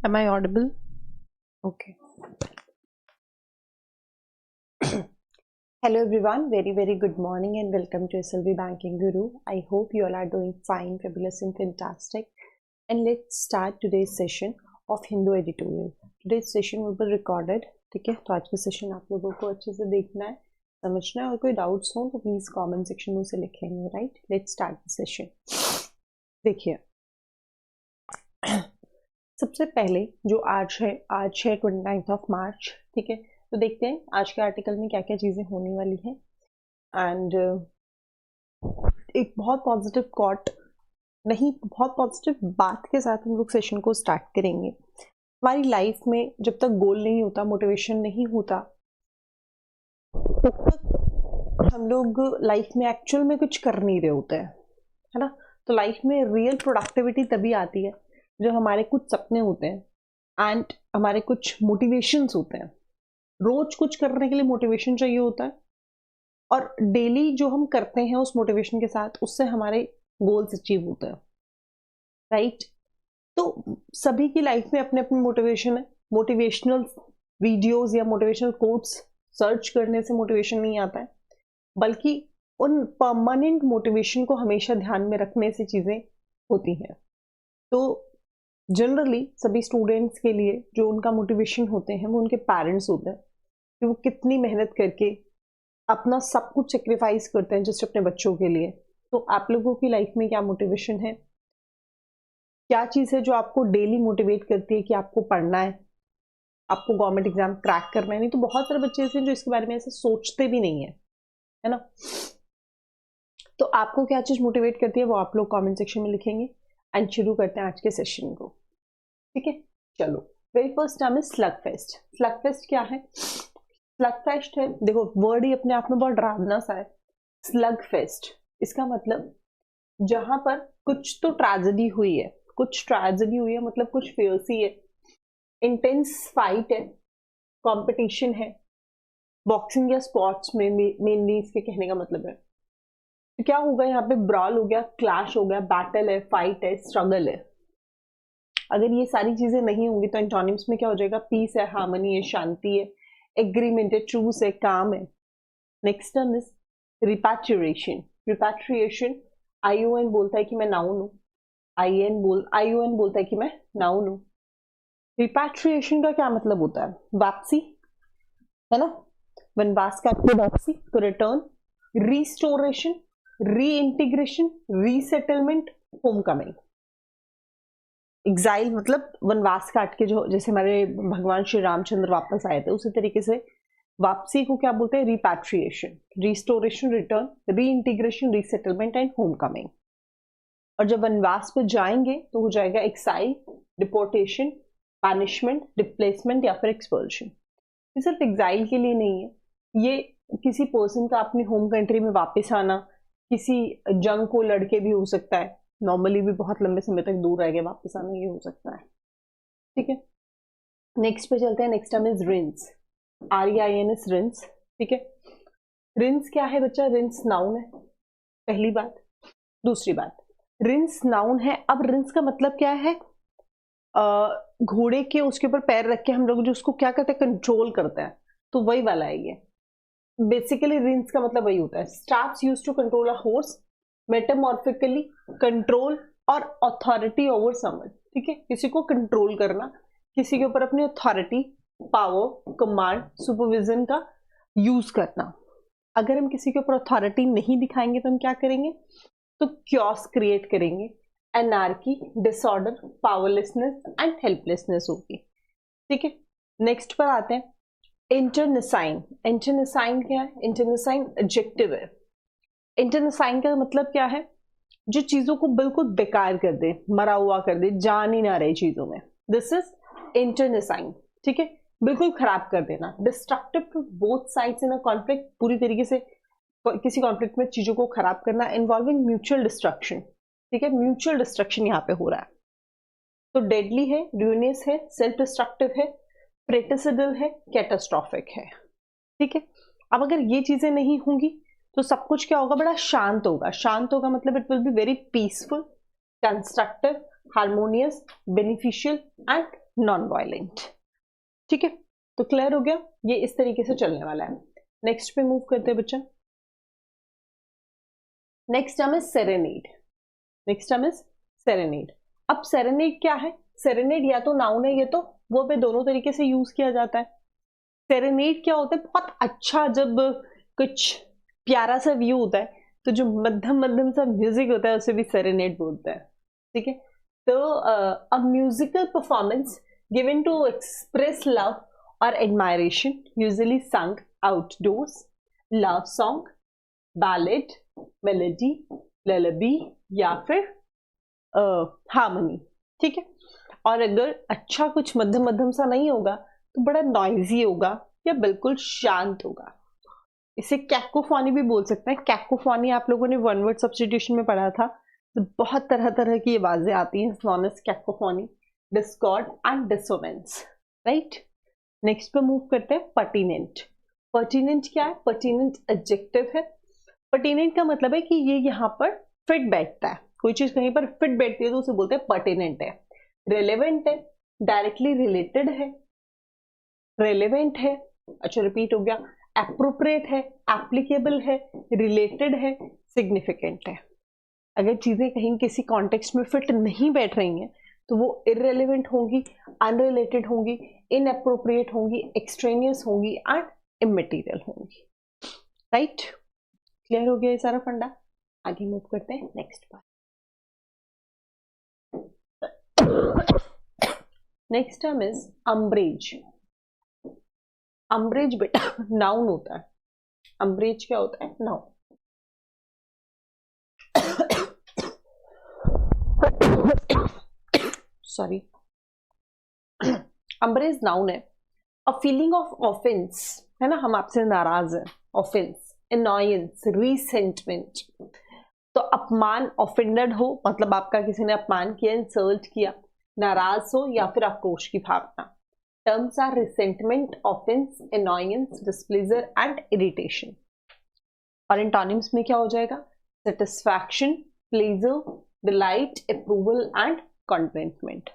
Am I audible? Okay. Hello everyone, very good morning and welcome to SLB Banking Guru. I hope you all are doing fine, fabulous and fantastic. And let's start today's session of Hindu editorial. Today's session will be recorded. ठीक है, तो आज का session आप लोगों को अच्छे से देखना है, समझना है, और कोई डाउट्स हो तो प्लीज कमेंट सेक्शन में उसे लिखेंगे. Right, let's start the session. देखिए, सबसे पहले जो आज है 29 मार्च. ठीक है, तो देखते हैं आज के आर्टिकल में क्या क्या चीजें होने वाली हैं. एंड एक बहुत पॉजिटिव कॉट नहीं, बहुत पॉजिटिव बात के साथ हम लोग सेशन को स्टार्ट करेंगे. हमारी लाइफ में जब तक गोल नहीं होता, मोटिवेशन नहीं होता, तब तक हम लोग लाइफ में एक्चुअल में कुछ कर नहीं रहे होते हैं, है ना. तो लाइफ में रियल प्रोडक्टिविटी तभी आती है जब हमारे कुछ सपने होते हैं एंड हमारे कुछ मोटिवेशंस होते हैं. रोज कुछ करने के लिए मोटिवेशन चाहिए होता है, और डेली जो हम करते हैं उस मोटिवेशन के साथ, उससे हमारे गोल्स अचीव होते हैं. राइट, तो सभी की लाइफ में अपने अपने मोटिवेशन है. मोटिवेशनल वीडियोस या मोटिवेशनल कोट्स सर्च करने से मोटिवेशन नहीं आता है, बल्कि उन परमानेंट मोटिवेशन को हमेशा ध्यान में रखने से चीजें होती हैं. तो जनरली सभी स्टूडेंट्स के लिए जो उनका मोटिवेशन होते हैं वो उनके पेरेंट्स होते हैं, कि वो कितनी मेहनत करके अपना सब कुछ सेक्रीफाइस करते हैं जस्ट अपने बच्चों के लिए. तो आप लोगों की लाइफ में क्या मोटिवेशन है, क्या चीज़ है जो आपको डेली मोटिवेट करती है कि आपको पढ़ना है, आपको गवर्नमेंट एग्जाम क्रैक करना है. नहीं तो बहुत सारे बच्चे ऐसे हैं जो इसके बारे में ऐसे सोचते भी नहीं है ना. तो आपको क्या चीज़ मोटिवेट करती है वो आप लोग कमेंट सेक्शन में लिखेंगे. एंड शुरू करते हैं आज के सेशन को. ठीक है, चलो. वेरी फर्स्ट नाम है स्लग फेस्ट. स्लग फेस्ट क्या है? स्लग फेस्ट है, देखो वर्ड ही अपने आप में बहुत डरावना सा है. स्लग फेस्ट, इसका मतलब जहां पर कुछ तो ट्रेजेडी हुई है, मतलब कुछ फियर्सी है, इंटेंस फाइट है, कंपटीशन है. बॉक्सिंग या स्पोर्ट्स में मेनली इसके कहने का मतलब है. तो क्या होगा यहाँ पे? ब्रॉल हो गया, क्लैश हो गया, बैटल है, फाइट है, स्ट्रगल है. अगर ये सारी चीजें नहीं होंगी तो एंटोनिम्स में क्या हो जाएगा? पीस है, हार्मनी है, शांति है, एग्रीमेंट है, ट्रूस है, काम है. Next term is repatriation. Repatriation, ION बोलता है कि मैं नाउन हूं, आईओएन बोलता है कि मैं नाउन हूं. रिपैट्रिएशन का क्या मतलब होता है? वापसी, है ना. वनवास का वापसी, तो रिटर्न. रिस्टोरेशन, री integration, resettlement, home coming. Exile मतलब वनवास काट के जो, जैसे हमारे भगवान श्री रामचंद्र वापस आए थे, उसी तरीके से वापसी को क्या बोलते हैं? रिपैट्रिएशन, रिस्टोरेशन, रिटर्न, री integration, resettlement and home coming. और जब वनवास पे जाएंगे तो हो जाएगा एक्साइल, डिपोर्टेशन, पैनिशमेंट, डिप्लेसमेंट या फिर एक्सपल्शन. ये सिर्फ एग्जाइल के लिए नहीं है, ये किसी पर्सन का अपनी होम कंट्री में वापस आना, किसी जंग को लड़के भी हो सकता है, नॉर्मली भी बहुत लंबे समय तक दूर रह गए वापस आना, ये हो सकता है. ठीक है, नेक्स्ट पे चलते हैं. Next term is rinse. REINS, rinse. ठीक है, रिंस क्या है बच्चा? रिंस नाउन है, पहली बात. दूसरी बात, रिंस नाउन है. अब रिंस का मतलब क्या है? घोड़े के उसके ऊपर पैर रख के हम लोग जो उसको क्या करते हैं? कंट्रोल करते हैं, तो वही वाला है ये. बेसिकली रिंस का मतलब वही होता है. Staffs used to control a horse, metamorphically control और अथॉरिटी ओवर समवन. ठीक है, किसी को कंट्रोल करना, किसी के ऊपर अपनी अथॉरिटी, पावर, कमांड, सुपरविजन का यूज करना. अगर हम किसी के ऊपर अथॉरिटी नहीं दिखाएंगे तो हम क्या करेंगे? तो क्योस क्रिएट करेंगे, anarchy, disorder, powerlessness and helplessness होगी. ठीक है, नेक्स्ट पर आते हैं. इंटरनेसाइन. इंटरनेसाइन क्या है? इंटरनेसाइन एडजेक्टिव है. इंटरनेसाइन का मतलब क्या है? जो चीजों को बिल्कुल बेकार कर दे, मरा हुआ कर दे, जान ही ना रहे चीजों में. This is internecine. ठीक है, बिल्कुल खराब कर देना. Destructive to both sides in a conflict, पूरी तरीके से किसी कॉन्फ्लिक्ट में चीजों को खराब करना. Involving mutual destruction. ठीक है, म्यूचुअल डिस्ट्रक्शन यहाँ पे हो रहा है. तो डेडली है, रूइनियस है, सेल्फ डिस्ट्रक्टिव है, फ्रेटिसिडल है, कैटास्ट्रॉफिक है. ठीक है, अब अगर ये चीजें नहीं होंगी तो सब कुछ क्या होगा? बड़ा शांत होगा. शांत होगा मतलब it will be very peaceful, constructive, harmonious, beneficial and non violent. ठीक है, तो क्लियर हो गया, ये इस तरीके से चलने वाला है। नेक्स्ट पे मूव करते हैं बच्चा। Next term is serenade. Next term is serenade. अब सेरेनेड क्या है? सेरेनेड या तो नाउन है, ये तो वो पे दोनों तरीके से यूज किया जाता है। सेरेनेड क्या होता है? बहुत अच्छा, जब कुछ प्यारा सा व्यू होता है तो जो मध्यम मध्यम सा म्यूजिक होता है उसे भी सेरेनेड बोलते हैं। ठीक है, तो a musical performance given to express love और admiration, usually sung outdoors, love song, ballad, melody, lullaby या फिर हार्मनी। ठीक है, और अगर अच्छा कुछ मध्यम मध्यम सा नहीं होगा तो बड़ा नॉइजी होगा या बिल्कुल शांत होगा। इसे कैकोफोनी भी बोल सकते हैं। कैकोफोनी आप लोगों ने वन वर्ड सब्स्टिट्यूशन में पढ़ा था, तो बहुत तरह तरह की आवाजें आती हैं, known as cacophony, discord and dissonance. Right, next पे मूव करते हैं पर्टिनेंट। पर्टिनेंट क्या है? पर्टिनेंट एडजेक्टिव है। पर्टिनेंट का मतलब है कि ये यहाँ पर फिट बैठता है, कोई चीज कहीं पर फिट बैठती है तो उसे बोलते हैं पर्टिनेंट है। रेलेवेंट है, डायरेक्टली रिलेटेड है, रेलेवेंट है, अच्छा रिपीट हो गया, एप्रोप्रिएट है, एप्लीकेबल है, रिलेटेड है, सिग्निफिकेंट है। अगर चीजें कहीं किसी कॉन्टेक्स्ट में फिट नहीं बैठ रही हैं तो वो इररेलेवेंट होंगी, अनरिलेटेड होंगी, इनएप्रोप्रिएट होंगी, एक्सट्रेनियस होंगी एंड इमटेरियल होंगी। राइट, क्लियर हो गया ये सारा फंडा। आगे मूव करते हैं next part. Next term is umbrage. Umbrage बेटा नाउन होता है। अम्ब्रेज क्या होता है? नाउन। सॉरी, अम्ब्रेज नाउन है। अ फीलिंग ऑफ ऑफेंस, है ना, हम आपसे नाराज हैं, ऑफेंस, एनॉयंस, रीसेंटमेंट। तो अपमान, ऑफेंडेड हो मतलब आपका किसी ने अपमान किया, इंसल्ट किया, नाराज हो या फिर आक्रोश की भावना। Terms are resentment, offence, annoyance, displeasure and irritation. और एंटोनिम्स में क्या हो जाएगा? Satisfaction, pleasure, delight, approval and contentment.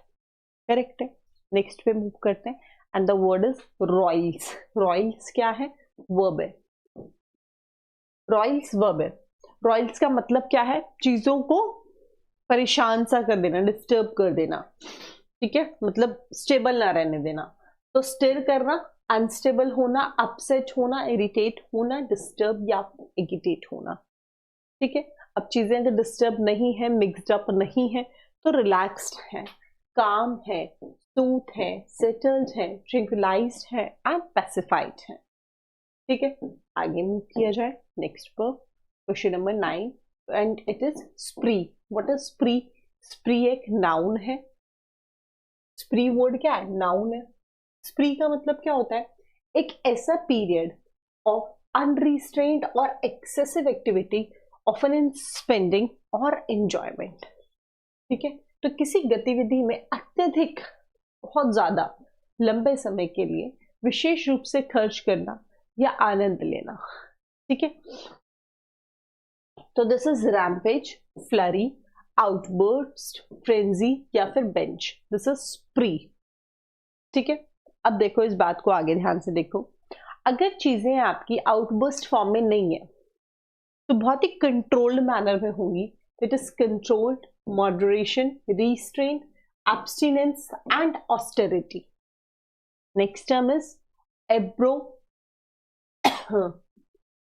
Correct है। नेक्स्ट पे मूव करते हैं and the word is royals. Royals क्या है? वर्ब है। रॉयल्स वर्ब है। रॉयल्स का मतलब क्या है? चीजों को परेशान सा कर देना, डिस्टर्ब कर देना। ठीक है, मतलब स्टेबल ना रहने देना। तो स्टिर करना, अनस्टेबल होना, अपसेट होना, इरिटेट होना, डिस्टर्ब या इरिटेट होना। ठीक है, अब चीजें अगर डिस्टर्ब नहीं है, मिक्सड अप नहीं है, तो रिलैक्स्ड है, काम है, सूथ है, सेटल्ड है, ट्रैंक्विलाइज्ड है एंड पैसिफाइड है। ठीक है, आगे मूव किया जाए नेक्स्ट पर। Question number 9 and it is स्प्री। What is स्प्री? स्प्री एक नाउन है। स्प्री वर्ड क्या है? नाउन है। स्प्री का मतलब क्या होता है? एक ऐसा पीरियड ऑफ अनरिस्ट्रेन्ड और excessive activity, often in spending और एंजॉयमेंट। ठीक है, तो किसी गतिविधि में अत्यधिक, बहुत ज्यादा लंबे समय के लिए विशेष रूप से खर्च करना या आनंद लेना। ठीक है, तो this is rampage, flurry, outburst, frenzy या फिर बेंच। This is स्प्री। ठीक है, अब देखो इस बात को आगे ध्यान से देखो। अगर चीजें आपकी आउटबर्स्ट फॉर्म में नहीं है तो बहुत ही कंट्रोल्ड मैनर में होंगी। It is controlled, moderation, restraint, abstinence and austerity. Next term is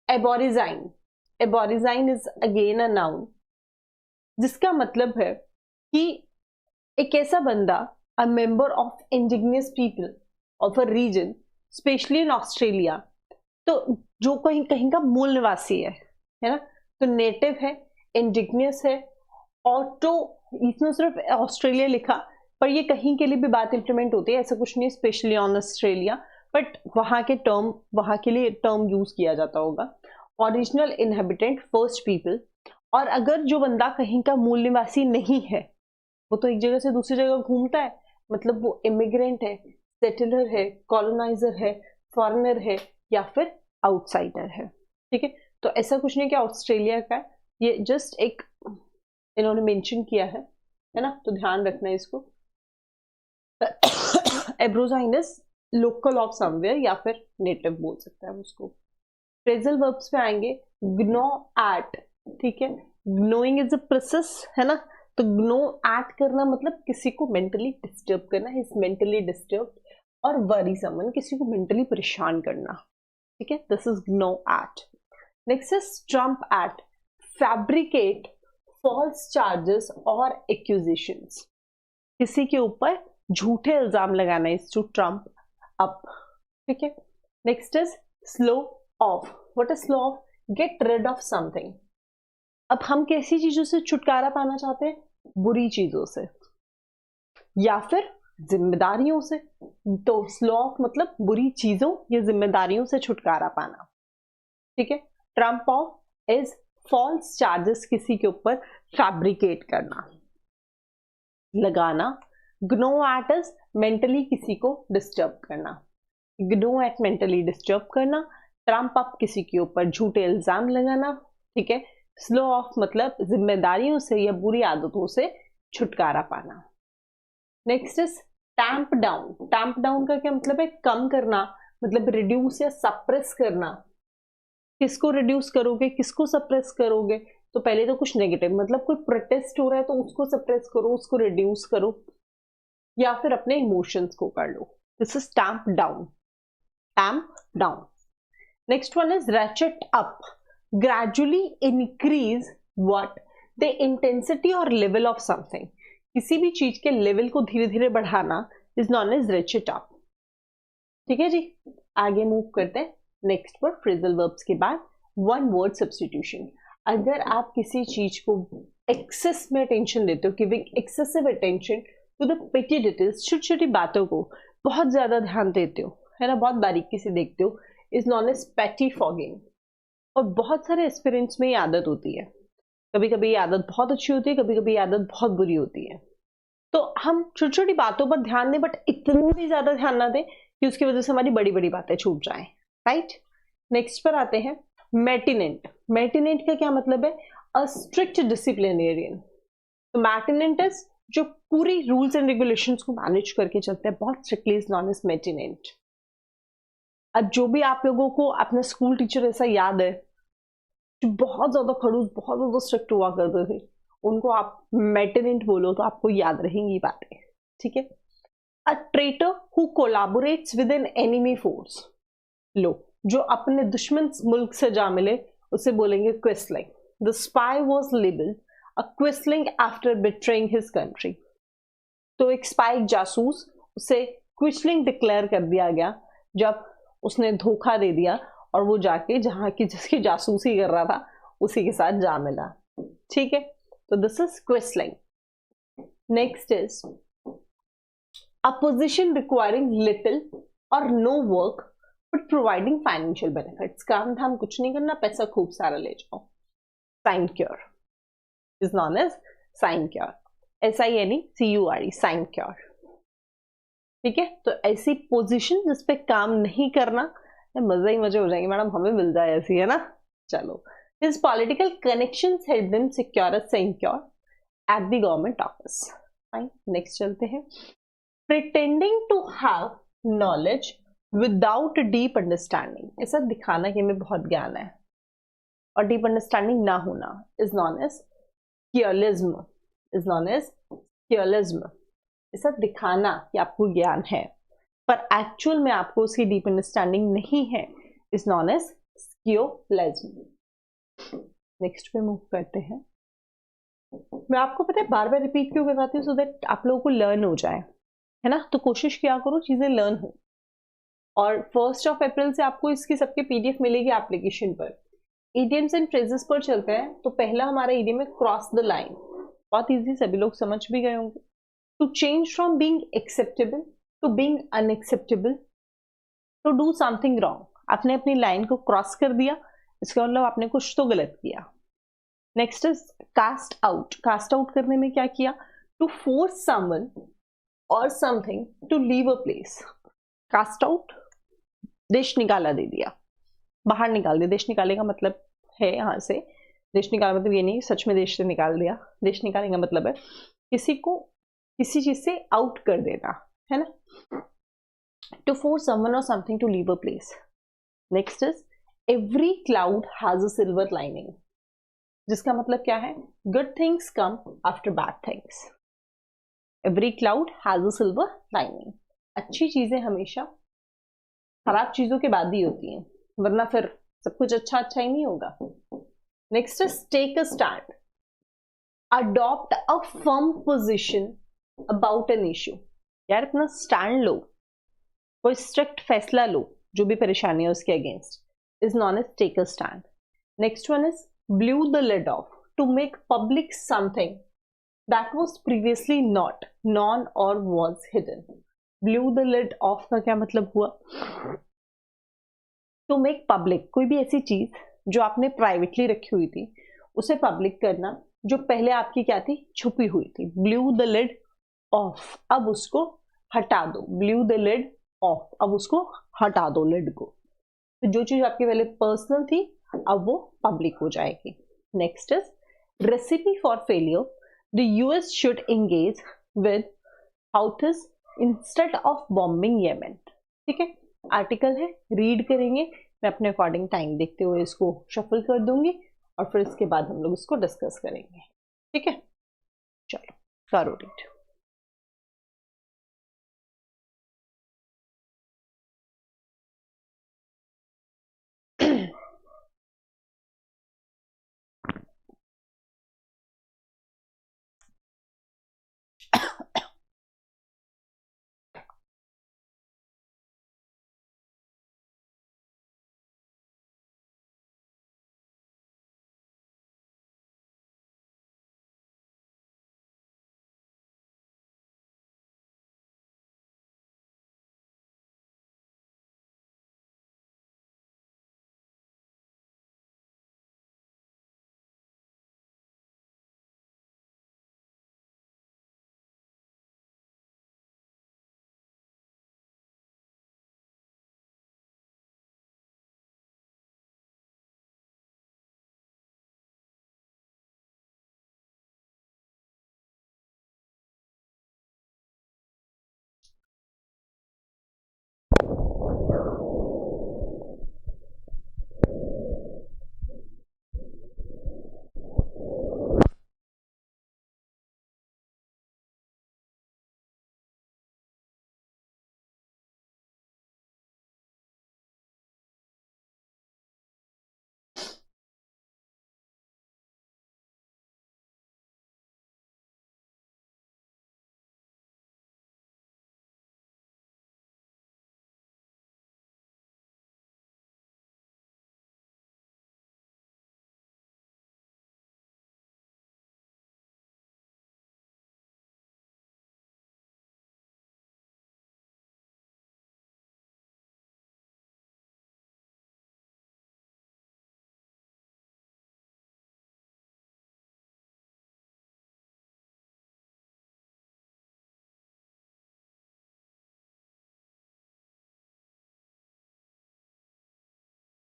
aborizine. Aborizine is again a noun, जिसका मतलब है कि एक ऐसा बंदा, a member of indigenous people of a region, especially in Australia, तो जो कहीं कहीं का मूल निवासी है ना, तो नेटिव है, इंडिजिनियस है, ऑटो, इसमें सिर्फ ऑस्ट्रेलिया लिखा, पर ये कहीं के लिए भी बात इंप्लीमेंट होती है, ऐसा कुछ नहीं स्पेशली ऑन ऑस्ट्रेलिया, बट वहां के टर्म, वहां के लिए टर्म यूज किया जाता होगा। Original inhabitant, first people. और अगर जो बंदा कहीं का मूल निवासी नहीं है, वो तो एक जगह से दूसरी जगह घूमता है, मतलब वो इमिग्रेंट है, सेटलर है, कॉलोनाइजर है, फॉरेनर है या फिर आउटसाइडर है। ठीक है, तो ऐसा कुछ नहीं कि ऑस्ट्रेलिया का है, ये जस्ट एक इन्होंने मेंशन किया है ना, तो ध्यान रखना है इसको। एब्रोजाइन इज लोकल ऑफ समवेयर या फिर नेटिव बोल सकते हैं हम उसको। फ्रेजल वर्ब्स पे आएंगे, ग्नो एट, ठीक है, ग्नोइंग इज अ प्रोसेस है ना, तो ग्नो एट करना मतलब किसी को मेंटली डिस्टर्ब करना, इज मेंटली डिस्टर्ब, और वरी समवन, किसी को मेंटली परेशान करना, ठीक है, this is gnaw at. Next is trump at, fabricate false charges और एक्यूजेशंस, किसी के ऊपर झूठे इल्जाम लगाना इज टू ट्रम्प अप, ठीक है। Next is slough off, what is slough off, get rid of something, अब हम कैसी चीजों से छुटकारा पाना चाहते हैं, बुरी चीजों से या फिर जिम्मेदारियों से, तो स्लो ऑफ मतलब बुरी चीजों या जिम्मेदारियों से छुटकारा पाना, ठीक है। Trump off is false charges, किसी के ऊपर फैब्रिकेट करना, लगाना। ग्नो एट इज मेंटली किसी को डिस्टर्ब करना, ग्नो एट मेंटली डिस्टर्ब करना। ट्रम्प अप किसी के ऊपर झूठे इल्जाम लगाना, ठीक है। स्लो ऑफ मतलब जिम्मेदारियों से या बुरी आदतों से छुटकारा पाना। Next is tamp down, tamp down का क्या मतलब है, कम करना, मतलब रिड्यूस या सप्रेस करना। किसको रिड्यूस करोगे, किसको सप्रेस करोगे, तो पहले तो कुछ नेगेटिव, मतलब कोई प्रोटेस्ट हो रहा है तो उसको सप्रेस करो, उसको रिड्यूस करो, या फिर अपने इमोशंस को कर लो, this is tamp down, tamp down. Next one is ratchet up, gradually increase what, the intensity और लेवल ऑफ समथिंग, किसी भी चीज के लेवल को धीरे धीरे बढ़ाना is known as ratchet up, ठीक है जी। आगे मूव करते हैं नेक्स्ट पर, फ्रेजल वर्ब्स के बाद वन वर्ड सब्स्टिट्यूशन। अगर आप किसी चीज को एक्सेस में अटेंशन देते हो, giving excessive attention to the petty details, छोटी छोटी बातों को बहुत ज्यादा ध्यान देते हो, है ना, बहुत बारीकी से देखते हो, इज नॉन एज पेटी फॉगिंग। और बहुत सारे एक्सपीरियंस में ये आदत होती है, कभी कभी ये आदत बहुत अच्छी होती है, कभी कभी ये आदत बहुत बुरी होती है। तो हम छोटी छोटी बातों पर ध्यान दें, बट इतनी भी ज्यादा ध्यान ना दें कि उसकी वजह से हमारी बड़ी बड़ी बातें छूट जाएं, राइट। नेक्स्ट पर आते हैं मैटिनेंट। मैटिनेंट का क्या मतलब है, अ स्ट्रिक्ट डिसिप्लिनेरियन। तो मैटिनेंट इज जो पूरी रूल्स एंड रेगुलेशंस को मैनेज करके चलते हैं, बहुत स्ट्रिक्टली, इज नॉन एज मैटिनेंट। अब जो भी आप लोगों को अपना स्कूल टीचर ऐसा याद है जो बहुत ज्यादा खड़ूस, बहुत ज्यादा स्ट्रिक्ट हुआ करते थे, उनको आप मैटिनेंट बोलो तो आपको याद रहेंगी बातें, ठीक है। A traitor who collaborates with an enemy force, लो जो अपने दुश्मन मुल्क से जा मिले उसे बोलेंगे quisling. The spy was labelled a quisling after betraying his country, तो एक स्पाई जासूस, उसे क्विस्लिंग डिक्लेयर कर दिया गया जब उसने धोखा दे दिया और वो जाके जहां की जिसकी जासूसी कर रहा था उसी के साथ जा मिला, ठीक है, तो this is quisling. Next is a position requiring little और no work but providing financial benefits, काम धाम कुछ नहीं करना, पैसा खूब सारा ले जाओ, साइनक्योर इज नॉन एज साइनक्योर, SINECURE, साइनक्योर, ठीक है। तो ऐसी पोजीशन जिसपे काम नहीं करना, मजे ही मजे हो जाएंगे मैडम, हमें मिल जाए ऐसी, है ना। चलो, his political connections help him secure secure at the government office, fine. Next चलते हैं, pretending to have knowledge without deep understanding, ऐसा दिखाना कि हमें बहुत ज्ञान है और डीप अंडरस्टैंडिंग ना होना is known as curialism, is known as curialism. ऐसा दिखाना कि आपको ज्ञान है पर एक्चुअल में आपको उसकी डीप अंडरस्टैंडिंग नहीं है इज नॉन एज स्कियोलिज्म। नेक्स्ट पे मूव करते हैं। मैं आपको पता है बार बार रिपीट क्यों करवाती हूँ, सो दैट आप लोगों को लर्न हो जाए, है ना। तो कोशिश किया करो चीजें लर्न हो, और 1 अप्रैल से आपको इसकी सबके PDF मिलेगी एप्लीकेशन पर। इडियम्स एंड फ्रेजेस पर चलते हैं, तो पहला हमारा इडियम है क्रॉस द लाइन, बहुत इजी, सभी लोग समझ भी गए होंगे। To change from being acceptable to being unacceptable, to do something wrong, आपने अपनी लाइन को क्रॉस कर दिया, इसका मतलब आपने कुछ तो गलत किया। Next is cast out, cast out करने में क्या किया, टू फोर्स समवन और something to leave a place, cast out देश निकाला दे दिया, बाहर निकाल दिया। देश निकाले का मतलब है यहाँ से, देश निकाला मतलब ये नहीं सच में देश से निकाल दिया, देश निकालने का मतलब है किसी को किसी चीज से आउट कर देना, है ना। to force someone or something to leave a place. Next is every cloud has a silver lining, जिसका मतलब क्या है? Good things come after bad things. Every cloud has a silver lining. अच्छी चीजें हमेशा खराब चीजों के बाद ही होती हैं, वरना फिर सब कुछ अच्छा अच्छा ही नहीं होगा. Next is take a stand. Adopt a firm position about an issue. यार अपना स्टैंड लो, कोई स्ट्रिक्ट फैसला लो जो भी परेशानी है उसके against, is known as take a stand. Next one is blow the lid off, to make public something that was previously not known और was hidden. Blow the lid off का क्या मतलब हुआ? टू मेक पब्लिक, कोई भी ऐसी चीज जो आपने प्राइवेटली रखी हुई थी उसे पब्लिक करना, जो पहले आपकी क्या थी? छुपी हुई थी. ब्लू द लिड ऑफ, अब उसको हटा दो. ब्लू द लिड ऑफ, अब उसको हटा दो लिड को. तो जो चीज आपके पहले पर्सनल थी अब वो पब्लिक हो जाएगी. Next is recipe for failure. The US should engage with Houthis instead of bombing Yemen. ठीक है, आर्टिकल है, रीड करेंगे. मैं अपने अकॉर्डिंग टाइम देखते हुए इसको शफल कर दूंगी और फिर इसके बाद हम लोग इसको डिस्कस करेंगे. ठीक है, चलो करो रीड.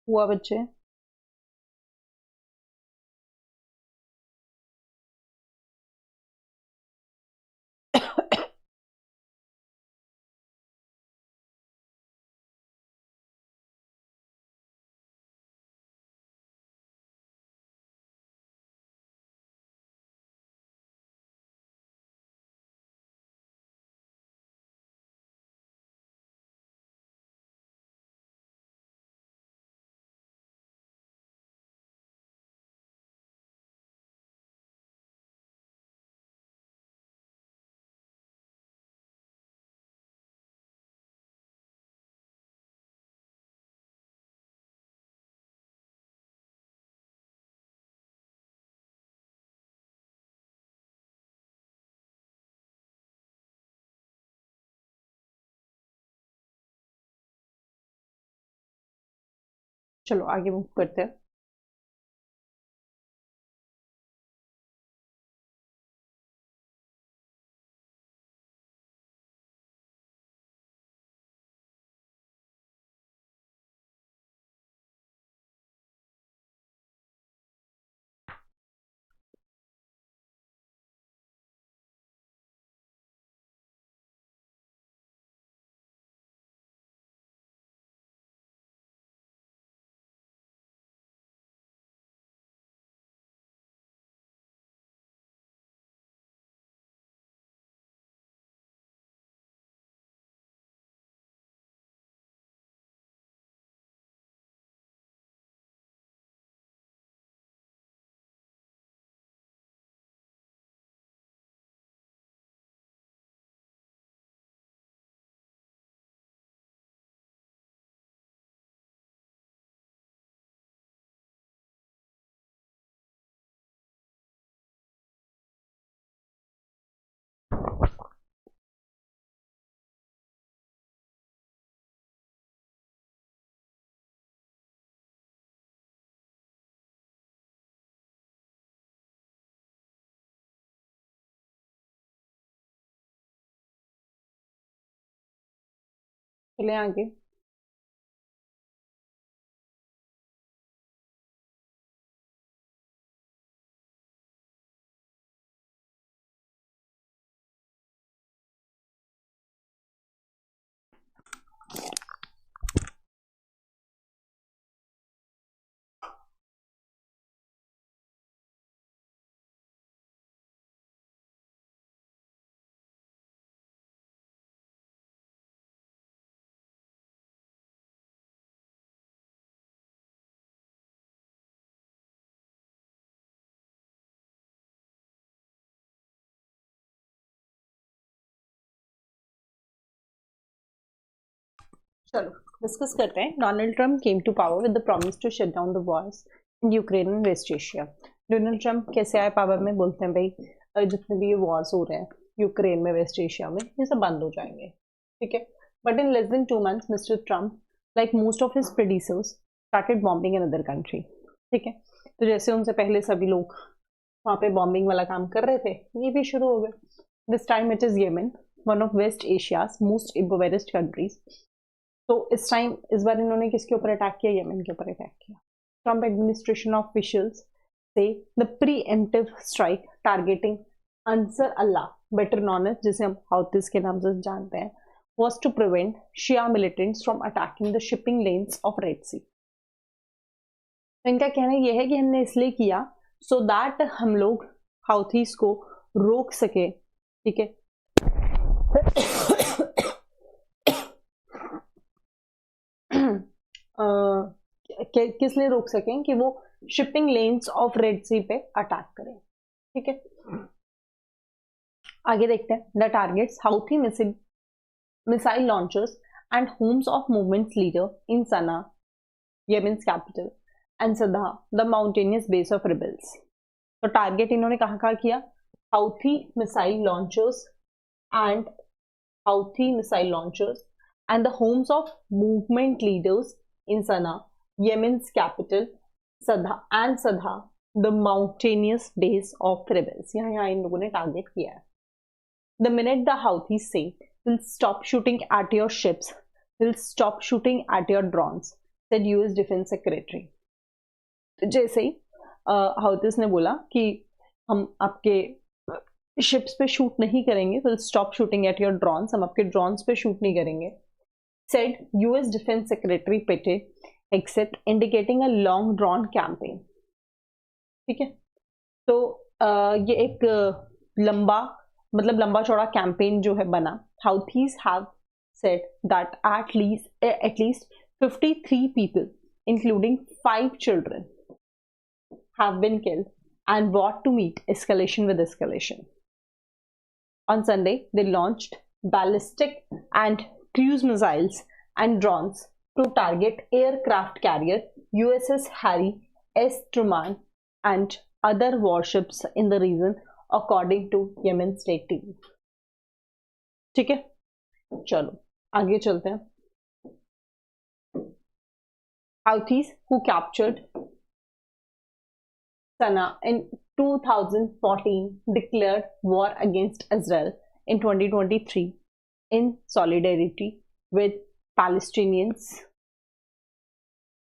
हुआ बच्चे? चलो आगे मूव करते हैं. चले आगे। चलो डिस्कस करते हैं। Donald Trump came to power with the promise to shut down the wars in Ukraine and West Asia. Donald Trump कैसे आए पावर में? बोलते हैं भाई जितने भी ये वॉर्स हो रहे हैं यूक्रेन में, वेस्ट एशिया में, ये सब बंद हो जाएंगे, ठीक है। But in less than 2 months mister Trump, like most of his predecessors, started bombing in other country, ठीक है। तो जैसे उनसे पहले सभी लोग वहाँ पे बॉम्बिंग वाला काम कर रहे थे, ये भी शुरू हो गए। This time it is Yemen, one of West Asia's most impoverished countries. तो इस बार इन्होंने किसके ऊपर अटैक किया? येमेन के ऊपर अटैक किया। Trump administration officials say the preemptive strike targeting Ansar Allah, better known as, जिसे हम हाउतीज के नाम से जानते हैं, was to prevent Shia militants from attacking the shipping lanes of Red Sea. इनका कहना यह है कि हमने इसलिए किया so that हम लोग हाउथीज को रोक सके, ठीक है। किस लिए रोक सकें? कि वो shipping lanes of Red Sea पे अटैक करें, ठीक है। आगे देखते हैं। The targets Houthi missile launchers and homes of movements leader in Sanaa, Yemen's capital, and Saada the mountainous base of rebels. तो टारगेट इन्होंने कहाँ कहाँ किया? Houthi missile launchers and and the homes of movement leaders in Sana'a, Yemen's capital, Sadha, the mountainous base of rebels. यहाँ इन लोगों ने target किया है। The minute the Houthis say, "We'll stop shooting at your ships, we'll stop shooting at your drones," said US Defense Secretary. जैसे ही हाउथीज ने बोला कि हम आपके शिप्स पे शूट नहीं करेंगे, will stop shooting at your drones, हम आपके ड्रोन्स पे शूट नहीं करेंगे, said US Defense Secretary Pete Hegseth, indicating a long drawn campaign. ठीक है। तो ये एक लंबा चौड़ा कैंपेन जो है बना। Houthis have said that at least 53 people, including 5 children, have been killed and vowed to meet escalation with escalation. On Sunday, they launched ballistic and cruise missiles and drones to target aircraft carrier USS Harry S. Truman and other warships in the region, according to Yemen State TV. ठीक है, चलो आगे चलते हैं। Houthis, who captured Sana'a in 2014, declared war against Israel in 2023 in solidarity with Palestinians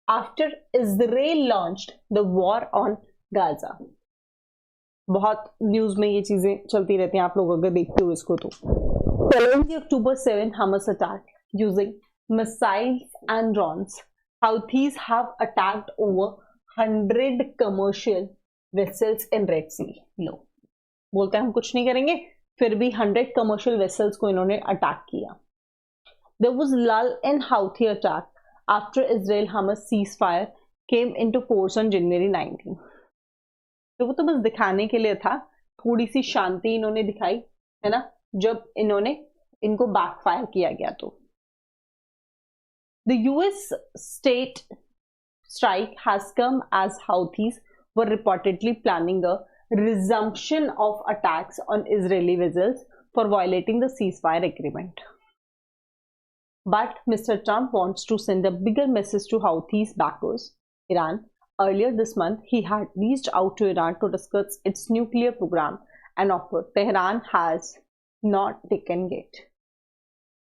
after Israel launched the war on Gaza. बहुत news में ये चीजें चलती रहती हैं, आप लोग अगर देखते हो इसको तो। Following the October 7 Hamas attack using missiles and drones, Houthis have attacked over 100 commercial vessels in Red Sea. लो, बोलते हैं हम कुछ नहीं करेंगे, फिर भी 100 कमर्शियल वेसल्स को इन्होंने अटैक किया। There was lull in Houthi attack after Israel-Hamas ceasefire came into force on January 19. तो वो तो बस दिखाने के लिए था, थोड़ी सी शांति इन्होंने दिखाई, है ना, जब इनको बैकफायर किया गया तो। The US state strike has come as Houthis were reportedly planning a resumption of attacks on Israeli vessels for violating the ceasefire agreement. But Mr. Trump wants to send a bigger message to Houthis backers, Iran. Earlier this month, he had reached out to Iran to discuss its nuclear program, an offer Tehran has not taken yet.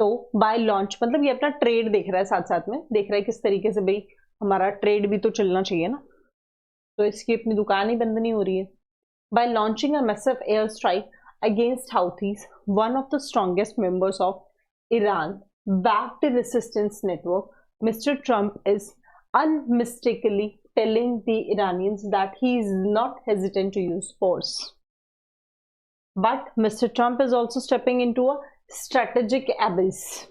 तो bye launch मतलब ये अपना trade देख रहा है, साथ साथ में देख रहा है किस तरीके से भाई हमारा ट्रेड भी तो चलना चाहिए ना, तो इसकी अपनी दुकान ही बंद नहीं हो रही है. By launching a massive airstrike against Houthis, one of the strongest members of Iran-backed resistance network, Mr. Trump is unmistakably telling the Iranians that he is not hesitant to use force. But Mr. Trump is also stepping into a strategic abyss.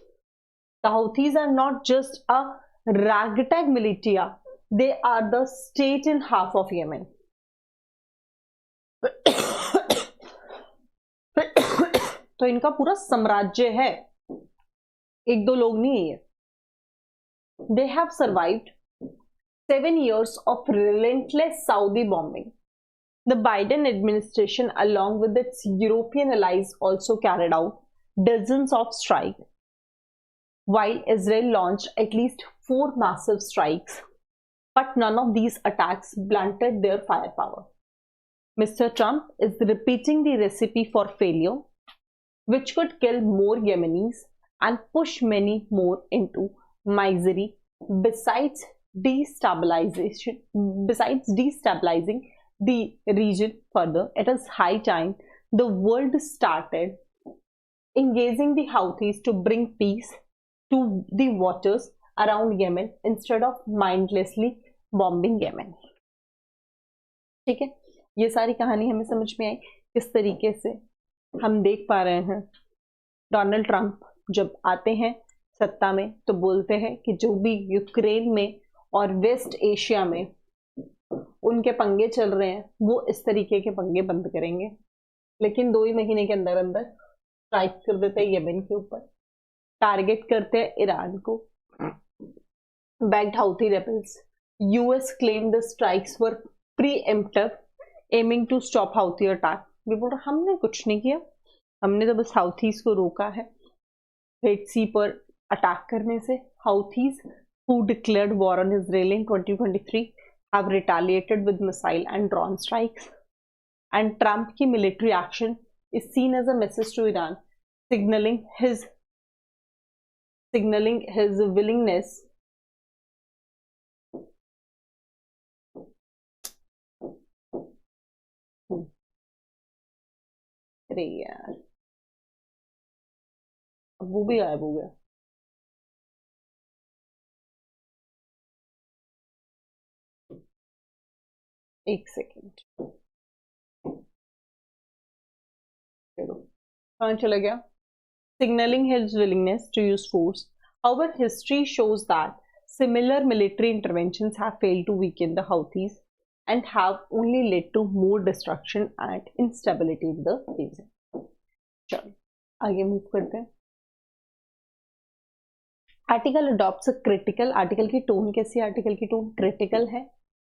The Houthis are not just a ragtag militia, they are the state and half of Yemen. तो इनका पूरा साम्राज्य है, एक दो लोग नहीं है ये. They have survived 7 years of relentless Saudi bombing. The Biden administration, along with its European allies, also carried out dozens of strikes, while Israel launched at least 4 massive strikes. But none of these attacks blunted their firepower. Mr. Trump is repeating the recipe for failure, which could kill more Yemenis and push many more into misery. Besides destabilizing the region further, it is high time the world started engaging the Houthis to bring peace to the waters around Yemen instead of mindlessly bombing Yemen. ठीक है, ये सारी कहानी हमें समझ में आई किस तरीके से हम देख पा रहे हैं. डोनाल्ड ट्रंप जब आते हैं सत्ता में तो बोलते हैं कि जो भी यूक्रेन में और वेस्ट एशिया में उनके पंगे चल रहे हैं वो इस तरीके के पंगे बंद करेंगे, लेकिन 2 ही महीने के अंदर अंदर स्ट्राइक कर देते हैं येमेन के ऊपर, टारगेट करते हैं ईरान को. Backed Houthi rebels. US claim the strikes were preemptive aiming to stop Houthi attack. वे बोल रहे हमने कुछ नहीं किया, हमने तो बस हाउथीज को रोका है रेड सी पर अटैक करने से. हाउथीज who declared war on Israel in 2023 have retaliated with missile and drone strikes, and Trump की military action is seen as a message to Iran, signaling his willingness अरे यार अब वो भी गायब हो गया. एक सेकेंड, चलो कहाँ चला गया. Signaling his willingness to use force. However, history shows that similar military interventions have failed to weaken the Houthis and have only led to more destruction and instability in the region. चलो आगे move करते हैं. Article adopts a critical. Article की tone कैसी है? Article की tone critical है,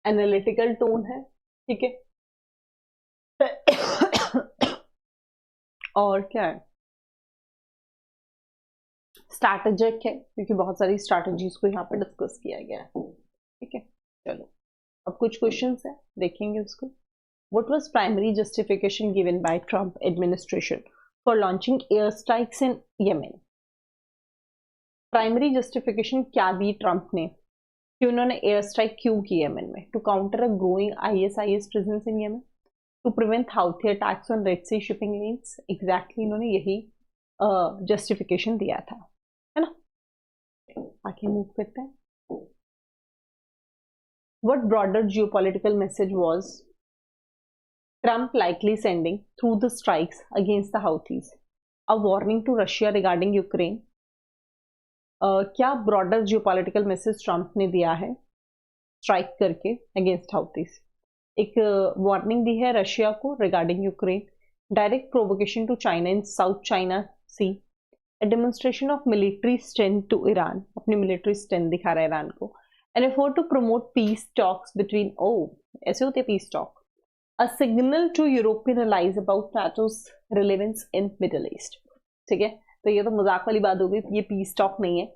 analytical tone है, ठीक है. और क्या है? स्ट्रैटेजिक है, क्योंकि बहुत सारी स्ट्रैटेजीज को यहाँ पे डिस्कस किया गया है, ठीक है. चलो अब कुछ क्वेश्चंस है, देखेंगे उसको. What was primary justification given by Trump administration for launching airstrikes in Yemen? Primary justification क्या दी ट्रंप ने कि उन्होंने एयर स्ट्राइक क्यों की येमेन में? To counter a growing ISIS presence in Yemen, to prevent Houthi attacks on Red Sea shipping lanes. Exactly इन्होंने यही justification दिया था, है ना. आगे मूव करते हैं. What broader geopolitical message was Trump likely sending through the strikes against the Houthis? A warning to Russia regarding Ukraine. क्या ब्रॉडर जियोपॉलिटिकल मैसेज ट्रंप ने दिया है स्ट्राइक करके अगेंस्ट हाउथीज? एक वार्निंग दी है रशिया को regarding Ukraine, direct provocation to China in South China Sea, a demonstration of military strength to Iran, अपनी military strength दिखा रहा है ईरान को, an effort to promote peace talks between, ऐसे होते हैं peace talk, a signal to European allies about NATO's relevance in Middle East. ठीक है, तो ये तो मजाक वाली बात हो गई, ये पीस टॉक नहीं है,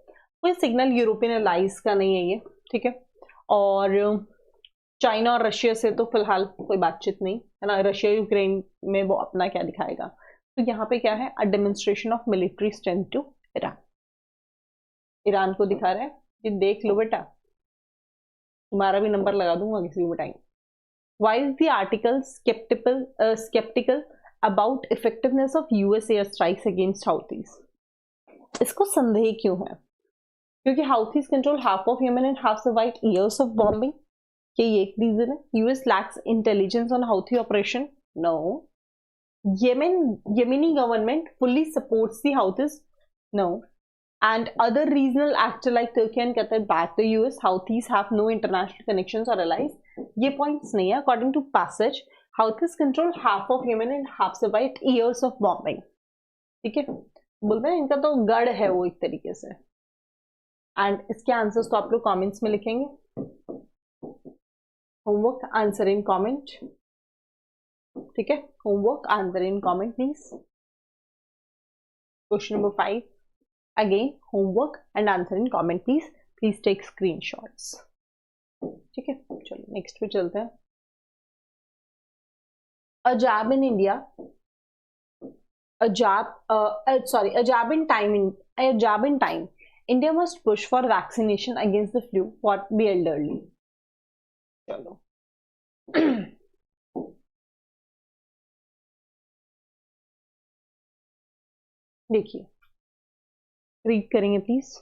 कोई सिग्नल यूरोपियन अलाइज का नहीं है ये, ठीक है. और चाइना और रशिया से तो फिलहाल कोई बातचीत नहीं है ना, रशिया यूक्रेन में वो अपना क्या दिखाएगा. तो यहाँ पे क्या है, a demonstration of military strength to Iran. Iran को दिखा रहे हैं कि देख लो बेटा, तुम्हारा भी नंबर लगा दूंगा किसी भी time. Why is the article skeptical about effectiveness of US airstrikes against Houthis? इसको संदेह क्यों है? क्योंकि Houthis control half of Yemen and have survived years of bombing. क्या ये एक रीजन है? US lacks intelligence on Houthi operation? No. Yemeni government fully supports the Houthis? No. And other regional actors like Turkey and Qatar back the US. Houthis have no international connections or allies. ये points नहीं है. According to passage, Houthis control half of Yemen and have survived years of bombing. ठीक है, बोलते हैं इनका तो गढ़ है वो एक तरीके से। एंड इसके आंसर्स तो आप लोग कमेंट्स में लिखेंगे। होमवर्क आंसर इन कमेंट, ठीक है, homework answer in comment please. Question number 5 again homework and answer in comment please take screenshots, ठीक है। चलो नेक्स्ट पे चलते हैं। a jab in India, a jab in time India must push for vaccination against the flu for the elderly। चलो देखिए, read करेंगे please.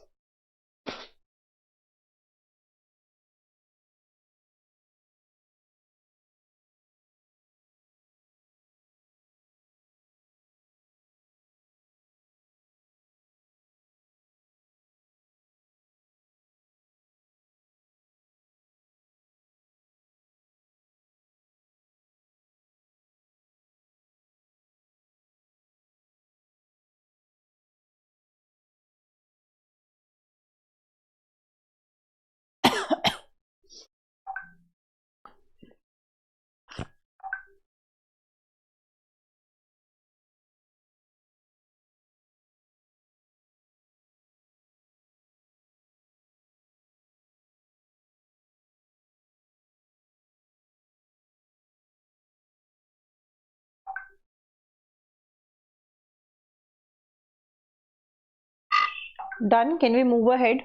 Done. Can we move ahead?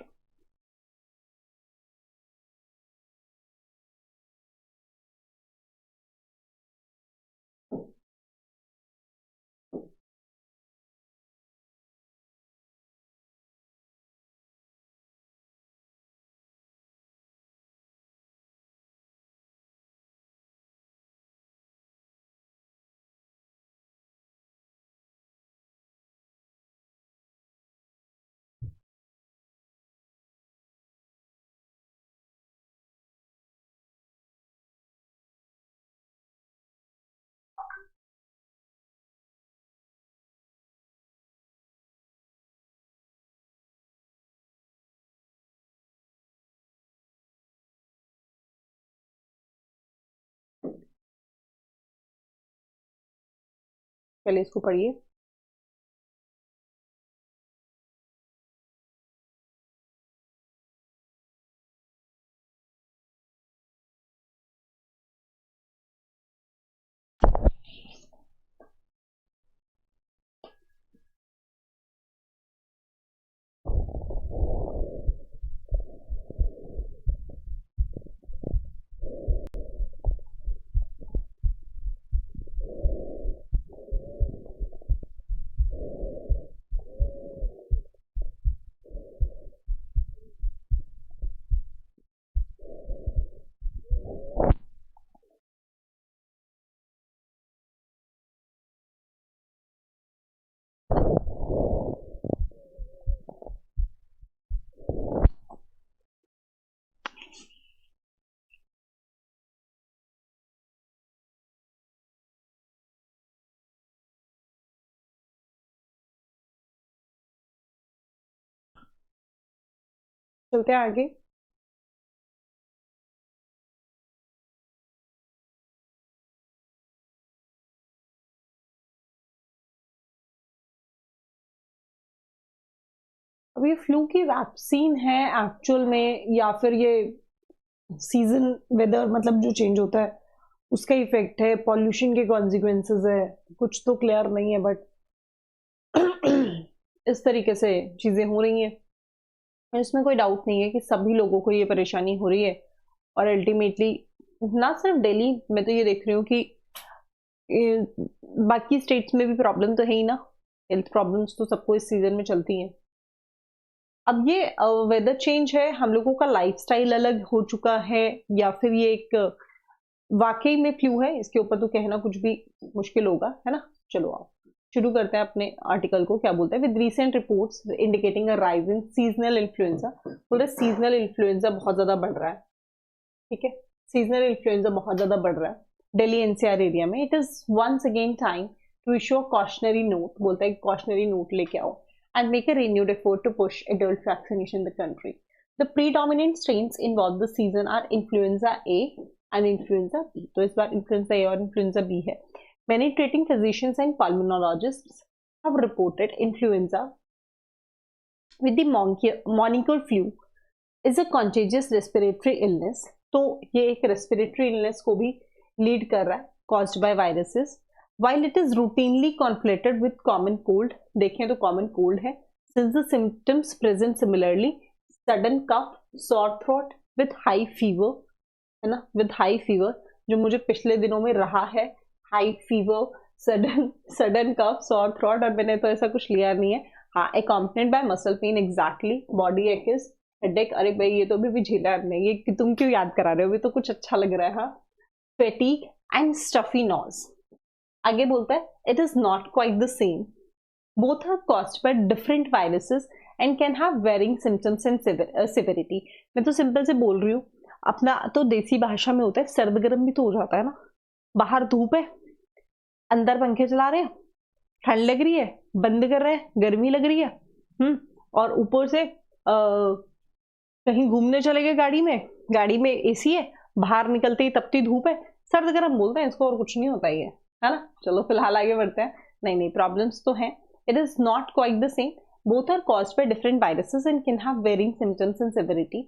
पहले इसको पढ़िए। चलते हैं आगे। अब ये फ्लू की वैक्सीन है एक्चुअल में, या फिर ये सीजन वेदर मतलब जो चेंज होता है उसका इफेक्ट है, पॉल्यूशन के कॉन्सिक्वेंसेस है, कुछ तो क्लियर नहीं है, बट इस तरीके से चीजें हो रही हैं। इसमें कोई डाउट नहीं है कि सभी लोगों को ये परेशानी हो रही है, और अल्टीमेटली ना सिर्फ दिल्ली में, तो ये देख रही हूँ कि बाकी स्टेट्स में भी प्रॉब्लम तो है ही ना, हेल्थ प्रॉब्लम्स तो सबको इस सीजन में चलती हैं। अब ये वेदर चेंज है, हम लोगों का लाइफस्टाइल अलग हो चुका है, या फिर ये एक वाकई में फ्लू है, इसके ऊपर तो कहना कुछ भी मुश्किल होगा, है ना। चलो आओ शुरू करते हैं अपने आर्टिकल को। क्या बोलते हैं, with recent reports indicating a rise in seasonal influenza. बोलते हैं सीजनल इन्फ्लुएंजा बहुत ज्यादा बढ़ रहा है, ठीक है, सीजनल इन्फ्लुएंजा बहुत ज्यादा बढ़ रहा है दिल्ली एनसीआर एरिया में। It is once again time to issue a cautionary note, बोलता है कॉशनरी नोट लेके आओ, and make a renewed effort to push adult vaccination in the country. The predominant strains involved this season are influenza A and influenza B. तो इस बार influenza A और influenza B है। Many treating physicians and pulmonologists have reported influenza with the moniker flu is a contagious respiratory illness. तो ये एक respiratory illness को भी lead कर रहा है, caused by viruses. While it is routinely conflated with common cold, देखें तो common cold है, since the symptoms present similarly, sudden cough, sore throat with high fever, है ना, with high fever, जो मुझे पिछले दिनों में रहा है, high fever, sudden cough, sore throat, और मैंने तो ऐसा कुछ लिया नहीं है। हाँ, accompanied by muscle pain, exactly, body aches, headache, अरे भाई ये तो भी झेला नहीं, ये तुम क्यों याद करा रहे हो, अभी तो कुछ अच्छा लग रहा है। हाँ, fatigue and stuffy nose. आगे बोलता है it is not quite the same, both are caused by different viruses and can have varying symptoms and severity. मैं तो सिंपल से बोल रही हूँ, अपना तो देसी भाषा में होता है सर्द गर्म भी तो हो जाता है ना, बाहर धूप है, अंदर पंखे चला रहे हैं, ठंड लग रही है, बंद कर रहे हैं, गर्मी लग रही है, और ऊपर से कहीं घूमने चले गए गाड़ी में एसी है, बाहर निकलते ही तपती धूप है, सर्द गर्म बोलते हैं इसको, और कुछ नहीं होता ही है ना। चलो फिलहाल आगे बढ़ते हैं। नहीं प्रॉब्लम्स तो हैं। It is not quite the same, both are caused by different viruses and can have varying symptoms and severity.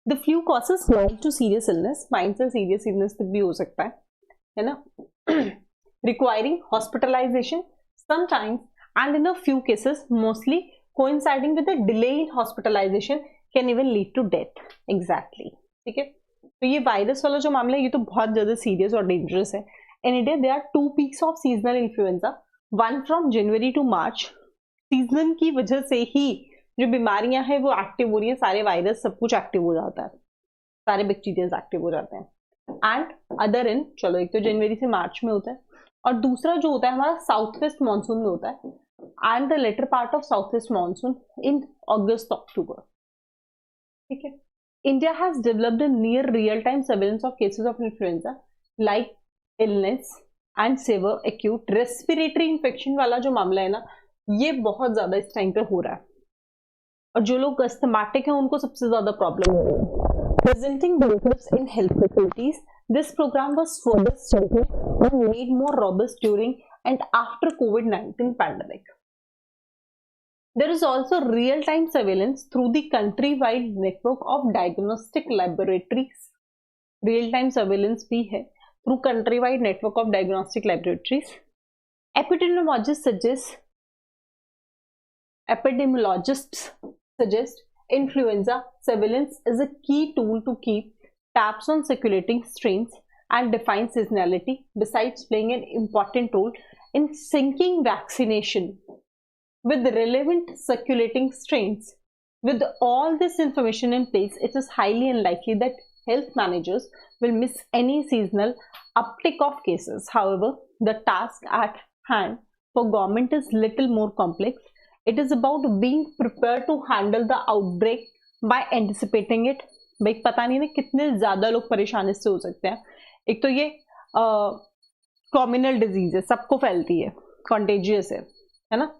The flu causes mild to serious illness, mild से सीरियस इलनेस तक भी हो सकता है ना, requiring hospitalisation sometimes and in a few cases mostly coinciding with a delay in hospitalisation can even lead to death. Exactly, ठीक है। तो ये वायरस वाला जो मामला है ये तो बहुत ज्यादा सीरियस और डेंजरस है। In India, there are 2 peaks of seasonal influenza, one from January to March. Season की वजह से ही जो बीमारियां हैं वो एक्टिव हो रही है, सारे वायरस सब कुछ एक्टिव हो जाता है, सारे बैक्टीरिया एक्टिव हो जाते हैं। एंड अदर इन, चलो एक तो जनवरी से मार्च में होता है, और दूसरा जो होता है हमारा साउथ वेस्ट मानसून में होता है, and the latter part of south west monsoon in August October, ठीक है। India has developed a near real time surveillance of cases of influenza like illness and severe acute respiratory infection वाला जो मामला है ना, ये बहुत ज्यादा इस टाइम पे हो रहा है, और जो लोग अस्थमाटिक हैं उनको सबसे ज्यादा प्रॉब्लम हो रही है। Presenting benefits in health facilities, this programme was further strengthened and made more robust during and after कोविड-19 pandemic. There is also real-time surveillance through the country-wide network of diagnostic laboratories. Real-time surveillance भी है through country-wide network of diagnostic laboratories. Epidemiologists suggest influenza surveillance is a key tool to keep tabs on circulating strains and define seasonality, besides playing an important role in syncing vaccination with relevant circulating strains. With all this information in place, it is highly unlikely that health managers will miss any seasonal uptick of cases. However, the task at hand for government is little more complex. It is about being prepared to handle the outbreak by anticipating it. भाई पता नहीं ना कितने ज्यादा लोग परेशान इससे हो सकते हैं। एक तो ये कॉम्युनल डिजीज है, सबको फैलती है, कॉन्टेजियस है ना,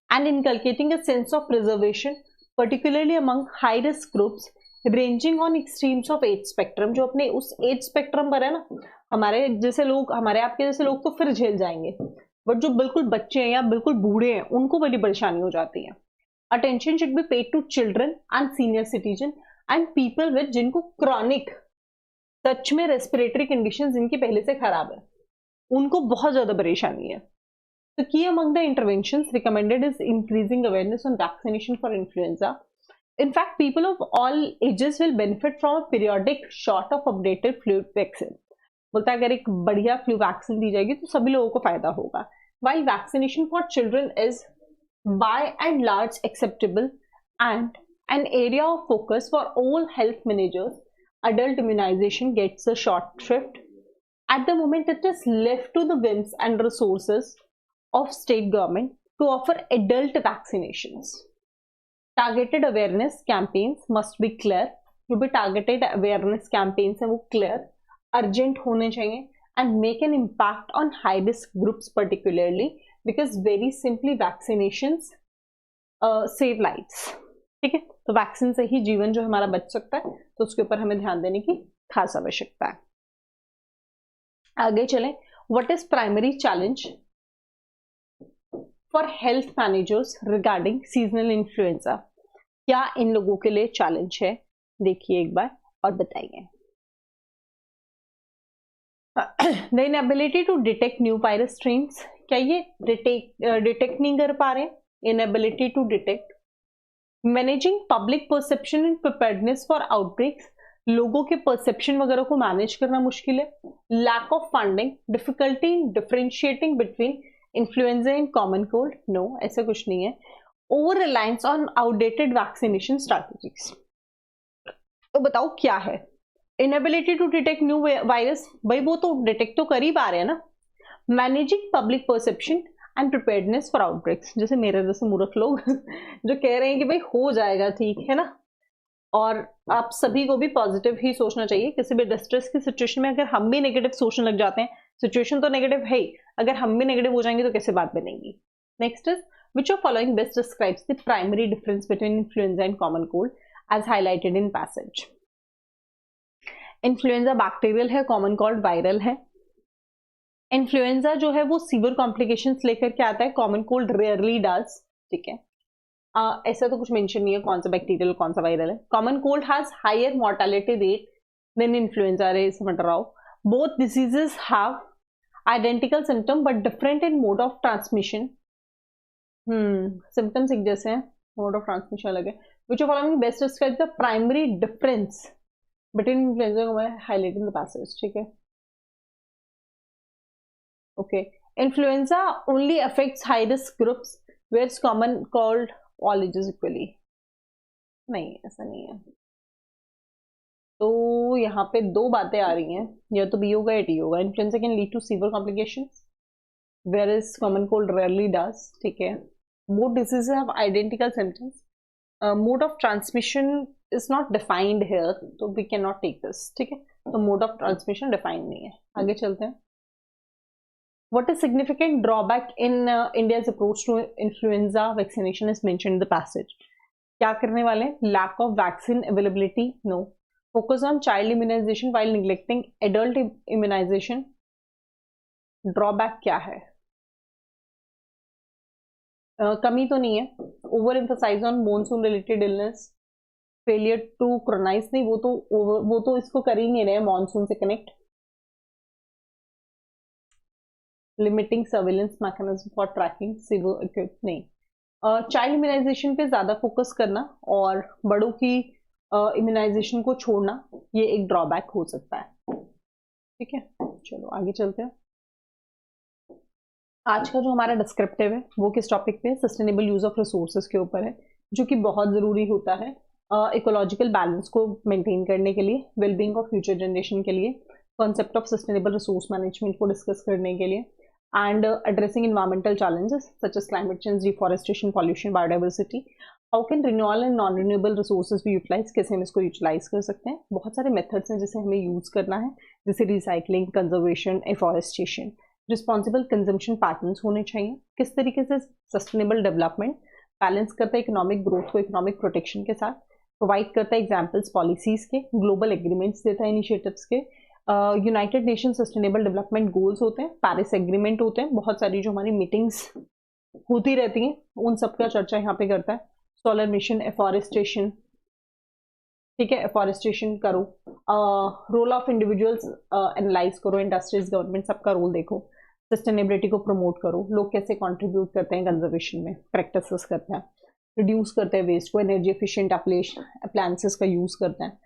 and inculcating a sense of preservation, particularly among high risk groups ranging on extremes of age spectrum. जो अपने उस एज स्पेक्ट्रम पर है ना, हमारे जैसे लोग, हमारे आपके जैसे लोग तो फिर झेल जाएंगे, बट जो बिल्कुल बच्चे हैं या बिल्कुल बूढ़े हैं उनको बड़ी परेशानी हो जाती है। Attention should be paid to children and senior citizen and people with जिनको क्रॉनिक, सच में रेस्पिरेटरी कंडीशंस जिनकी पहले से खराब है, उनको बहुत ज्यादा परेशानी है। The key among the interventions recommended is increasing awareness on vaccination for influenza, In fact, people of all ages will benefit from a periodic shot of updated flu vaccine. बोलता है अगर एक बढ़िया फ्लू वैक्सीन दी जाएगी तो सभी लोगों को फायदा होगा. While vaccination for children is by and large acceptable and an area of focus for all health managers, adult immunization gets a short shrift. At the moment, it is left to the whims and resources of state government to offer adult vaccinations. Targeted awareness campaigns must be clear. जो भी targeted awareness campaigns हैं वो clear, urgent होने चाहिए and make an impact on high risk groups particularly because very simply vaccinations save lives. ठीक है, तो vaccine से ही जीवन जो हमारा बच सकता है, तो उसके ऊपर हमें ध्यान देने की खास आवश्यकता है. आगे चलें. What is primary challenge for health managers regarding seasonal influenza? क्या इन लोगों के लिए चैलेंज है, देखिए एक बार और बताइए. The inability to detect new virus strains. क्या ये डिटेक्ट नहीं कर पा रहे? Inability to detect. Managing public perception and preparedness for outbreaks. लोगों के परसेप्शन वगैरह को मैनेज करना मुश्किल है. Lack of funding. Difficulty in differentiating between influenza and common cold. No, ऐसा कुछ नहीं है. Over reliance on outdated vaccination strategies. तो बताओ क्या है? Inability to detect new virus. भाई वो तो डिटेक्ट तो कर ही पा रहे हैं ना. Managing public perception and preparedness for outbreaks. जैसे मेरे जैसे मूर्ख लोग जो कह रहे हैं कि भाई हो जाएगा, ठीक है ना. और आप सभी को भी पॉजिटिव ही सोचना चाहिए. किसी भी डिस्ट्रेस की सिचुएशन में अगर हम भी नेगेटिव सोचने लग जाते हैं, सिचुएशन तो नेगेटिव है ही, अगर हम भी नेगेटिव हो जाएंगे तो कैसे बात बनेगी. Next is which of following best describes the primary difference between influenza and common cold as highlighted in passage. Influenza bacterial है, कॉमन कोल्ड वायरल है. इन्फ्लुएंजा जो है वो सीवियर कॉम्प्लिकेशंस लेकर के आता है, कॉमन कोल्ड रेयरली डज. ठीक है, ऐसा तो कुछ मेंशन नहीं है कौन सा बैक्टीरियल कौन सा वायरल है. Common cold has higher mortality rate than influenza. अरे समझ रहा हो. Both diseases have identical symptom but different in mode of transmission. Symptoms एक जैसे हैं, मोड ऑफ ट्रांसमिशन अलग है. Which of following best describe the primary difference between influenza and highlighting the passage. ठीक है, okay. Influenza only affects high risk groups where common cold all ages equally. नहीं, ऐसा नहीं है. तो यहाँ पे दो बातें आ रही हैं, या तो बी होगा या टी होगा. Influenza can lead to severe complications whereas common cold rarely does. ठीक है, both diseases have identical symptoms. Mode of transmission is not defined here, so we cannot take this. ठीक है, तो mode of transmission defined नहीं है. आगे चलते हैं. What is significant drawback in India's approach to influenza vaccination is mentioned in the passage. क्या करने वाले? Lack of vaccine availability. No. Focus on child immunization while neglecting adult immunization. Drawback क्या है? कमी तो नहीं है. Over emphasise on monsoon related illness. Failure to क्रोनाइज. नहीं, वो तो इसको कर ही नहीं रहे मॉनसून से connect. Limiting surveillance mechanism for tracking severe acute. नहीं. चाइल्ड इम्यूनाइजेशन पे ज्यादा फोकस करना और बड़ों की इम्यूनाइजेशन को छोड़ना, ये एक ड्रॉबैक हो सकता है. ठीक है, चलो आगे चलते हैं. आज का जो हमारा डिस्क्रिप्टिव है वो किस टॉपिक पे? सस्टेनेबल यूज ऑफ रिसोर्सेज के ऊपर है, जो कि बहुत ज़रूरी होता है इकोलॉजिकल बैलेंस को मेंटेन करने के लिए, वेलबींग ऑफ फ्यूचर जनरेशन के लिए, concept of sustainable resource management को डिस्कस करने के लिए, and addressing environmental challenges such as climate change, deforestation, pollution, biodiversity. How can renewable and non renewable resources be utilise, कैसे हम इसको यूटिलाइज कर सकते हैं. बहुत सारे मेथड्स हैं जिसे हमें यूज़ करना है, जैसे recycling, conservation, afforestation. Responsible consumption patterns होने चाहिए. किस तरीके से सस्टेनेबल डेवलपमेंट बैलेंस करता है इकोनॉमिक ग्रोथ को इकोनॉमिक प्रोटेक्शन के साथ. प्रोवाइड करता है एग्जाम्पल्स पॉलिसीज के, ग्लोबल एग्रीमेंट्स देता है इनिशिएटिव्स के. United nation sustainable development goals होते हैं, पेरिस एग्रीमेंट होते हैं, बहुत सारी जो हमारी मीटिंग्स होती रहती हैं उन सब का चर्चा यहाँ पे करता है. Solar mission, afforestation. ठीक है, एफॉरेस्टेशन करो. रोल ऑफ इंडिविजुअल्स एनालाइज करो, इंडस्ट्रीज, गवर्नमेंट, सबका रोल देखो. सस्टेनेबिलिटी को प्रमोट करो, लोग कैसे कंट्रीब्यूट करते हैं कंजर्वेशन में, प्रैक्टिसेस करते हैं. रिड्यूस करते हैं वेस्ट को, एनर्जी एफिशिएंट अप्लायंसेस का यूज करते हैं,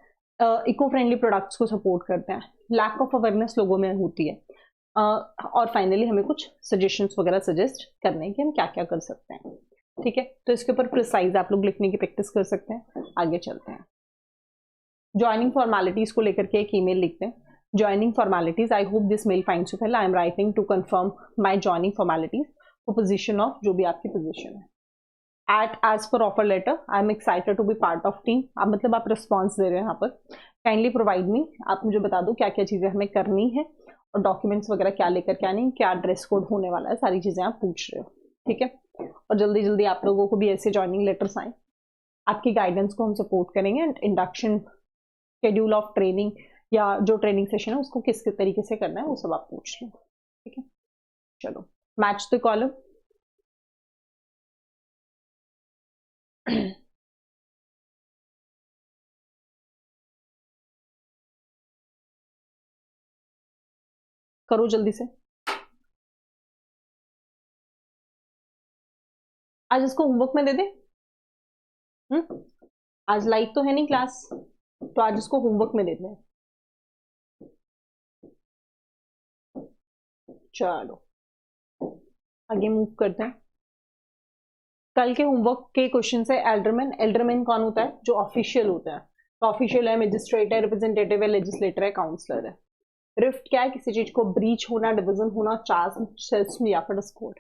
इको फ्रेंडली प्रोडक्ट्स को सपोर्ट करते हैं, लैक ऑफ अवेयरनेस लोगों में होती है, और फाइनली हमें कुछ सजेशंस वगैरह सजेस्ट करने हैं कि हम क्या क्या कर सकते हैं। ठीक है, तो इसके ऊपर प्रिसाइज आप लोग लिखने की प्रैक्टिस कर सकते हैं। आगे चलते हैं, ज्वाइनिंग फॉर्मेलिटीज को लेकर के एक ईमेल लिखते हैं। Joining formalities, I hope this mail finds you well, I am writing to confirm my joining formalities for position of, जो भी आपकी पोजीशन है। At as per offer letter, I am excited to be part of team। अब मतलब आप response दे रहे हैं यहाँ पर, काइंडली प्रोवाइड मी, आप मुझे बता दो क्या क्या चीज़ें हमें करनी है और डॉक्यूमेंट्स वगैरह क्या लेकर क्या नहीं, क्या ड्रेस कोड होने वाला है, सारी चीज़ें आप पूछ रहे हो। ठीक है, और जल्दी जल्दी आप लोगों को भी ऐसे ज्वाइनिंग लेटर्स आए, आपकी गाइडेंस को हम सपोर्ट करेंगे, and induction schedule of training या जो ट्रेनिंग सेशन है उसको किस तरीके से करना है वो सब आप पूछ लो। ठीक है, चलो मैच द कॉलम। करो जल्दी से। आज इसको होमवर्क में दे दे। आज लाइव तो है नहीं क्लास, तो आज इसको होमवर्क में दे दें। चलो आगे मूव करते हैं। कल के होमवर्क के क्वेश्चन है एल्डरमैन। एल्डरमैन कौन होता है? जो ऑफिशियल होता है। तो ऑफिशियल है, मजिस्ट्रेट है, रिप्रेजेंटेटिव है, लेजिस्लेटर है, काउंसलर है। रिफ्ट क्या है? किसी चीज को ब्रीच होना, डिवीजन होना, चार्ज या फिर डिस्कोर्ड।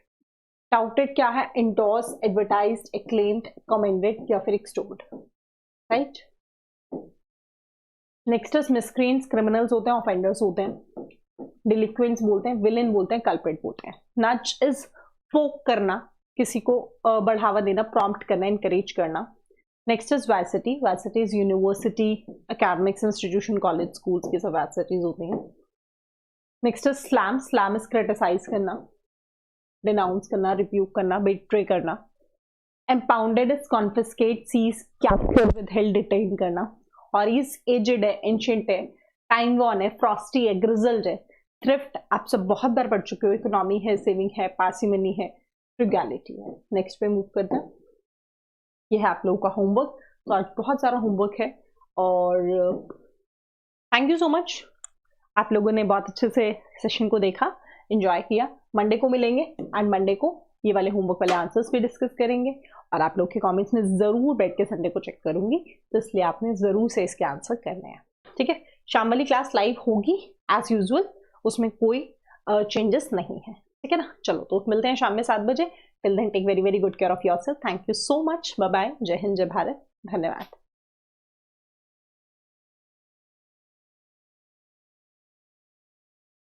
टाउटेड क्या है? इंडोर्स, एडवर्टाइज्ड, एक्लेम्ड, कमेंडेड या फिर एक्सटोल्ड। राइट। नेक्स्ट इज मिसक्रेंट्स, क्रिमिनल्स होते हैं, ऑफेंडर्स होते हैं, डिलिक्वेंट्स बोलते हैं, विलेन बोलते हैं, कल्प्रिट बोलते हैं। नच इज फोक करना, किसी को बढ़ावा देना, प्रॉम्प्ट करना, इनकरेज करना। Next is varsity. Varsity is university, academics institution, college, schools की सब वैसिटीज होती हैं। Next is slam. Slam is criticise करना, डिनाउंस करना, रिप्यूक करना, बिट्रे करना। Impounded is confiscate, seize, capture, withheld, detain करना। और इज एजेड है, एंशिएंट है, टाइम वॉर्न है, फ्रॉस्टी है, ग्रिजल्ड है। थ्रिफ्ट आप सब बहुत बार पढ़ चुके हो, इकोनॉमी है, सेविंग है, पार्सिमनी है, फ्रुगैलिटी है। नेक्स्ट पे मूव करते हैं। ये है आप लोगों का होमवर्क। तो आज बहुत सारा होमवर्क है और थैंक यू सो मच, आप लोगों ने बहुत अच्छे से सेशन को देखा, एंजॉय किया। मंडे को मिलेंगे एंड मंडे को ये वाले होमवर्क वाले आंसर्स भी डिस्कस करेंगे और आप लोग के कमेंट्स में जरूर बैठ के संडे को चेक करूंगी, तो इसलिए आपने जरूर से इसके आंसर करने हैं। ठीक है, शाम वाली क्लास लाइव होगी एज यूजुअल, उसमें कोई चेंजेस नहीं है। ठीक है ना, चलो तो मिलते हैं शाम में 7 बजे। Till then take very very good care of yourself. Thank you so much, bye bye, Jai Hind, जय भारत, धन्यवाद।